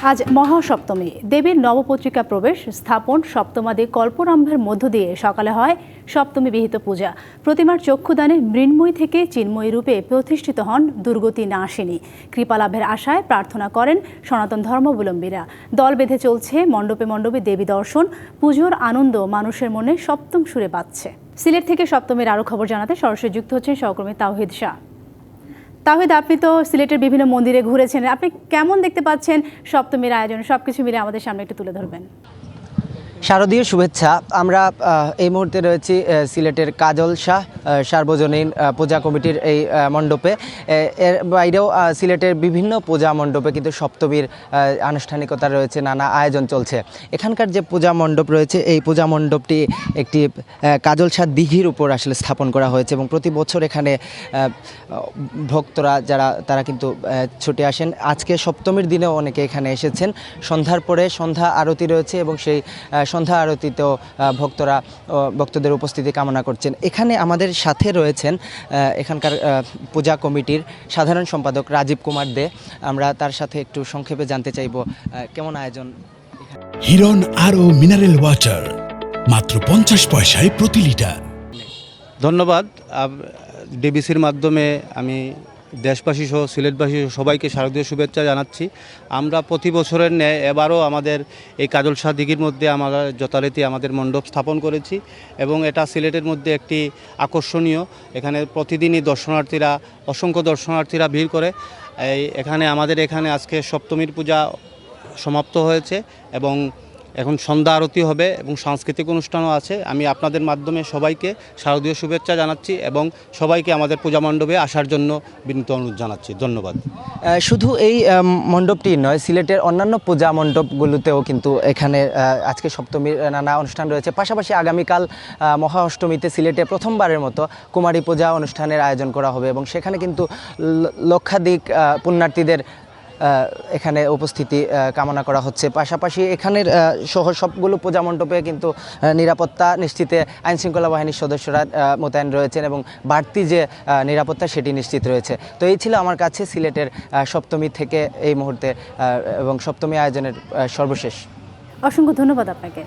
আজ মহাসপ্তমী, দেবীর নবপত্রিকা প্রবেশ, স্থাপন, সপ্তমাদি কল্পরম্ভের মধ্য দিয়ে সকালে হয় সপ্তমী বিহিত পূজা। প্রতিমার চক্ষুদানে মৃন্ময়ী থেকে চিন্ময়ী রূপে প্রতিষ্ঠিত হন দুর্গতি নাশিনী। কৃপালাভের আশায় প্রার্থনা করেন সনাতন ধর্মাবলম্বীরা। দল বেঁধে চলছে মণ্ডপে মণ্ডপে দেবী দর্শন, পুজোর আনন্দ মানুষের মনে সপ্তম সুরে বাজছে। সিলেট থেকে সপ্তমীর আরও খবর জানাতে সরাসরি যুক্ত হচ্ছেন সহকর্মী তাওহিদ শাহ। তাহিদ, আপনি তো সিলেটের বিভিন্ন মন্দিরে ঘুরেছেন, আপনি কেমন দেখতে পাচ্ছেন সপ্তমীর আয়োজন? সবকিছু মিলে আমাদের সামনে একটু তুলে ধরবেন। শারদীয় শুভেচ্ছা। আমরা এই মুহূর্তে রয়েছি সিলেটের কাজল শাহ সার্বজনীন পূজা কমিটির এই মণ্ডপে। এর বাইরেও সিলেটের বিভিন্ন পূজা মণ্ডপে কিন্তু সপ্তমীর আনুষ্ঠানিকতা রয়েছে, নানা আয়োজন চলছে। এখানকার যে পূজা মণ্ডপ রয়েছে, এই পূজা মণ্ডপটি একটি কাজল শাহ দিঘির উপর আসলে স্থাপন করা হয়েছে এবং প্রতি বছর এখানে ভক্তরা যারা তারা কিন্তু ছুটে আসেন। আজকে সপ্তমীর দিনেও অনেকে এখানে এসেছেন। সন্ধ্যার পরে সন্ধ্যা আরতি রয়েছে এবং সেই সন্ধ্যা আরতিতেও ভক্তদের উপস্থিতি কামনা করছেন। এখানে আমাদের সাথে রয়েছেন এখানকার পূজা কমিটির সাধারণ সম্পাদক রাজীব কুমার দে। আমরা তার সাথে একটু সংক্ষেপে জানতে চাইব কেমন আয়োজন। হিরন আরও মিনারেল ওয়াটার মাত্র 50 পয়সায় প্রতি লিটার। ধন্যবাদ। ডিবিসির মাধ্যমে আমি দেশবাসী সহ সিলেটবাসী সবাইকে শারদীয় শুভেচ্ছা জানাচ্ছি। আমরা প্রতি বছরের ন্যায় এবারও আমাদের এই কাজল শাহ দিঘির মধ্যে আমরা যথারীতি আমাদের মণ্ডপ স্থাপন করেছি এবং এটা সিলেটের মধ্যে একটি আকর্ষণীয়। এখানে প্রতিদিনই অসংখ্য দর্শনার্থীরা ভিড় করে। আমাদের এখানে আজকে সপ্তমীর পূজা সমাপ্ত হয়েছে এবং এখন সন্ধ্যা আরতি হবে এবং সাংস্কৃতিক অনুষ্ঠানও আছে। আমি আপনাদের মাধ্যমে সবাইকে শারদীয় শুভেচ্ছা জানাচ্ছি এবং সবাইকে আমাদের পূজা মণ্ডপে আসার জন্য বিনীত অনুরোধ জানাচ্ছি। ধন্যবাদ। শুধু এই মণ্ডপটি নয়, সিলেটের অন্যান্য পূজা মণ্ডপগুলোতেও কিন্তু এখানে আজকে সপ্তমীর নানা অনুষ্ঠান রয়েছে। পাশাপাশি আগামীকাল মহা অষ্টমীতে সিলেটে প্রথমবারের মতো কুমারী পূজা অনুষ্ঠানের আয়োজন করা হবে এবং সেখানে কিন্তু লক্ষাধিক পুণ্যার্থীদের এখানে উপস্থিতি কামনা করা হচ্ছে। পাশাপাশি এখানের সহ সবগুলো পূজা মণ্ডপে কিন্তু নিরাপত্তা নিশ্চিতে আইনশৃঙ্খলা বাহিনীর সদস্যরা মোতায়েন রয়েছেন এবং বাড়তি যে নিরাপত্তা সেটি নিশ্চিত রয়েছে। তো এই ছিল আমার কাছে সিলেটের সপ্তমী থেকে এই মুহূর্তে এবং সপ্তমী আয়োজনের সর্বশেষ। অসংখ্য ধন্যবাদ আপনাকে।